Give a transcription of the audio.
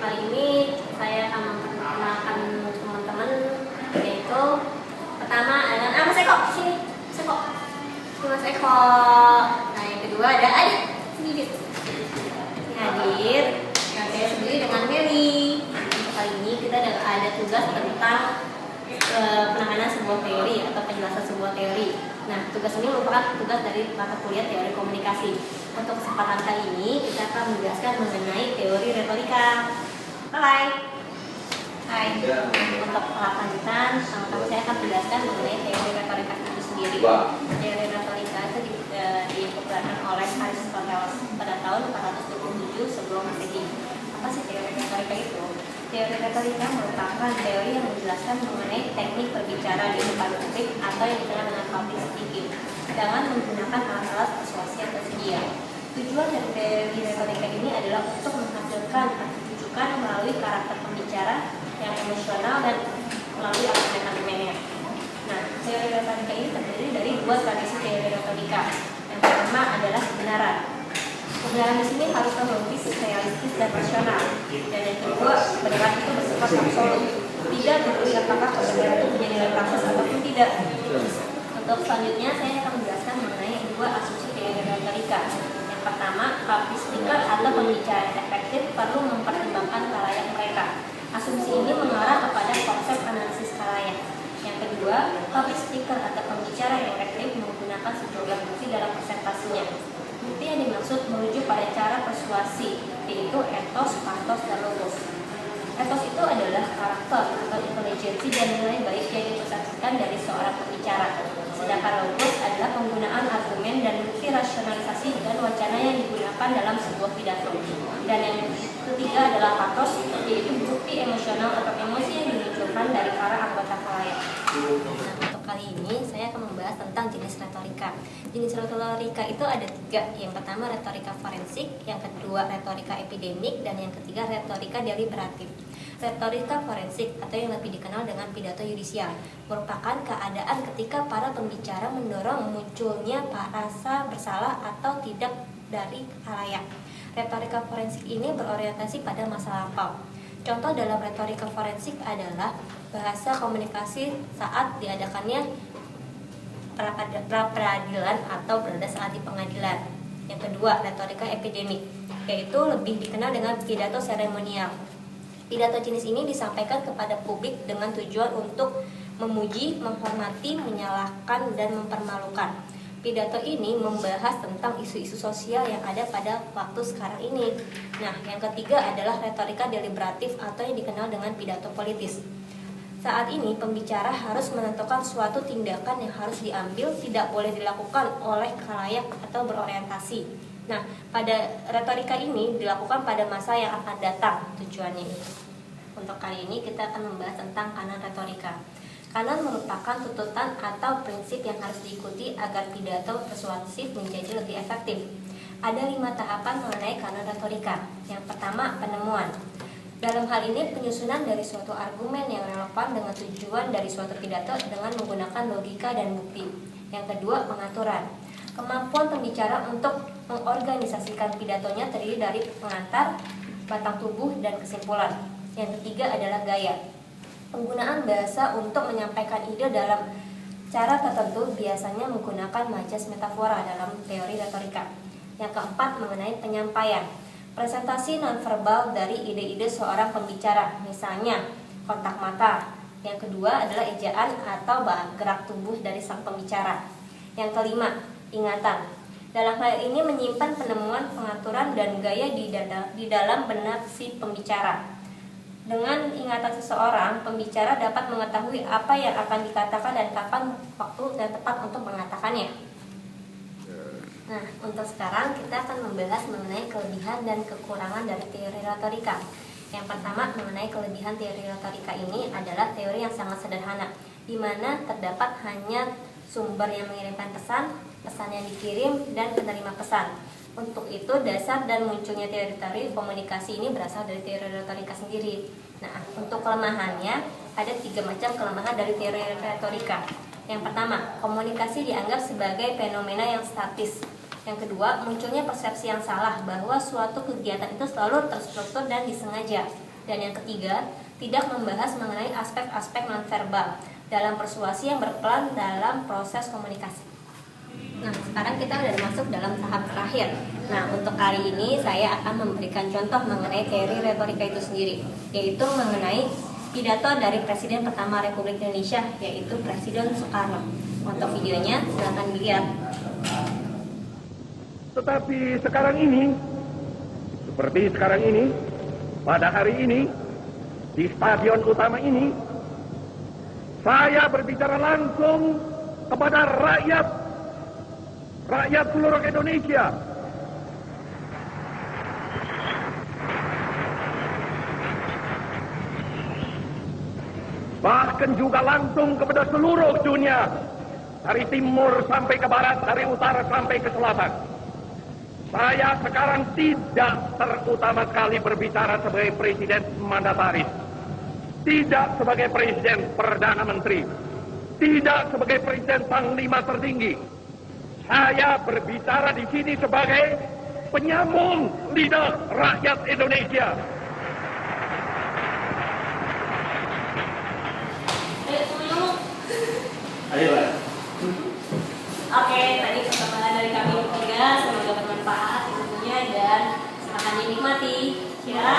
kali ini saya akan memperkenalkan teman-teman, yaitu pertama ada Mas Eko, sini Mas Eko. Ini Mas Eko. Nah, yang kedua ada Adit, sini Adit. Ini Adit. Nah, saya sendiri dengan Mary. Untuk kali ini kita ada tugas tentang penanganan sebuah teori atau penjelasan sebuah teori. Nah, tugas ini merupakan tugas dari mata kuliah teori komunikasi. Untuk kesempatan kali ini kita akan menjelaskan mengenai teori retorika. Hai. Untuk lanjutan, sama-sama saya akan menjelaskan mengenai teori retorika itu sendiri. Teori retorika itu dipopulerkan oleh Aristoteles pada tahun 427 sebelum Masehi. Apa sih teori retorika itu? Teori retorika merupakan teori yang menjelaskan mengenai teknik berbicara di depan publik atau yang dikenal dengan public speaking dengan menggunakan alat-alat persuasi atau sedia. Tujuan dari teori retorika ini adalah untuk menghasilkan pertunjukan melalui karakter pembicara yang emosional dan melalui argumen-argumennya. Nah, teori retorika ini terdiri dari dua tradisi teori retorika. Yang pertama adalah kebenaran. Kebenaran di sini harus logis, realistis, dan rasional. Dan yang kedua, kebenaran itu bersifat absolut. Tidak peduli apakah kebenaran itu punya nilai praktis ataupun tidak. Untuk selanjutnya, saya akan menjelaskan mengenai dua asumsi teori retorika. Yang pertama, public speaker atau pembicara yang efektif perlu mempertimbangkan khalayak mereka. Asumsi ini mengarah kepada konsep analisis khalayak. Yang kedua, public speaker atau pembicara yang efektif menggunakan sejumlah bukti dalam presentasinya. Bukti yang dimaksud merujuk pada cara persuasi, yaitu etos, patos, dan logos. Etos itu adalah karakter atau intelijensi dan nilai baik yang dipersepsikan dari seorang pembicara. Sedangkan logos adalah penggunaan argumen dan bukti rasionalisasi dan wacana yang digunakan dalam sebuah pidato. Dan yang ketiga adalah patos, yaitu bukti emosional atau emosi yang dimunculkan dari para anggota khalayak. Nah, untuk kali ini saya akan membahas tentang jenis retorika. Jenis retorika itu ada tiga. Yang pertama retorika forensik, yang kedua retorika epidemik, dan yang ketiga retorika deliberatif. Retorika forensik atau yang lebih dikenal dengan pidato yudisial merupakan keadaan ketika para pembicara mendorong munculnya rasa bersalah atau tidak dari khalayak. Retorika forensik ini berorientasi pada masa lampau. Contoh dalam retorika forensik adalah bahasa komunikasi saat diadakannya pra-peradilan atau pada saat di pengadilan. Yang kedua, retorika epidemik, yaitu lebih dikenal dengan pidato seremonial. Pidato jenis ini disampaikan kepada publik dengan tujuan untuk memuji, menghormati, menyalahkan, dan mempermalukan. Pidato ini membahas tentang isu-isu sosial yang ada pada waktu sekarang ini. Nah, yang ketiga adalah retorika deliberatif atau yang dikenal dengan pidato politis. Saat ini pembicara harus menentukan suatu tindakan yang harus diambil, tidak boleh dilakukan oleh khalayak atau berorientasi. Nah, pada retorika ini dilakukan pada masa yang akan datang tujuannya itu. Untuk kali ini kita akan membahas tentang kanon retorika. Kanon merupakan tuntutan atau prinsip yang harus diikuti agar pidato persuasif menjadi lebih efektif. Ada 5 tahapan mengenai kanon retorika. Yang pertama, penemuan. Dalam hal ini, penyusunan dari suatu argumen yang relevan dengan tujuan dari suatu pidato dengan menggunakan logika dan bukti. Yang kedua, pengaturan. Kemampuan pembicara untuk mengorganisasikan pidatonya terdiri dari pengantar, batang tubuh, dan kesimpulan. Yang ketiga adalah gaya. Penggunaan bahasa untuk menyampaikan ide dalam cara tertentu biasanya menggunakan majas metafora dalam teori retorika. Yang keempat, mengenai penyampaian. Presentasi nonverbal dari ide-ide seorang pembicara, misalnya kontak mata. Yang kedua adalah ejaan atau gerak tubuh dari sang pembicara. Yang kelima, ingatan. Dalam hal ini menyimpan penemuan, pengaturan, dan gaya di dalam benak si pembicara. Dengan ingatan seseorang, pembicara dapat mengetahui apa yang akan dikatakan dan kapan waktu yang tepat untuk mengatakannya. Nah, untuk sekarang kita akan membahas mengenai kelebihan dan kekurangan dari teori retorika. Yang pertama, mengenai kelebihan teori retorika ini adalah teori yang sangat sederhana, di mana terdapat hanya sumber yang mengirimkan pesan, pesan yang dikirim, dan penerima pesan. Untuk itu, dasar dan munculnya teori-teori komunikasi ini berasal dari teori retorika sendiri. Nah, untuk kelemahannya, ada 3 macam kelemahan dari teori retorika. Yang pertama, komunikasi dianggap sebagai fenomena yang statis. Yang kedua, munculnya persepsi yang salah bahwa suatu kegiatan itu selalu terstruktur dan disengaja. Dan yang ketiga, tidak membahas mengenai aspek-aspek nonverbal dalam persuasi yang berperan dalam proses komunikasi. Nah, sekarang kita udah masuk dalam tahap terakhir. Nah, untuk kali ini saya akan memberikan contoh mengenai teori retorika itu sendiri, yaitu mengenai pidato dari Presiden pertama Republik Indonesia, yaitu Presiden Soekarno. Untuk videonya, silakan dilihat. Tetapi sekarang ini, seperti sekarang ini, pada hari ini, di stadion utama ini, saya berbicara langsung kepada rakyat seluruh Indonesia. Bahkan juga langsung kepada seluruh dunia, dari timur sampai ke barat, dari utara sampai ke selatan. Saya sekarang tidak terutama sekali berbicara sebagai presiden mandataris, tidak sebagai presiden perdana menteri, tidak sebagai presiden panglima tertinggi. Saya berbicara di sini sebagai penyambung lidah rakyat Indonesia. Ayo lah. Oke, tadi perkembangan dari kami bertiga, semoga bermanfaat ilmunya dan silakan dinikmati. Ya.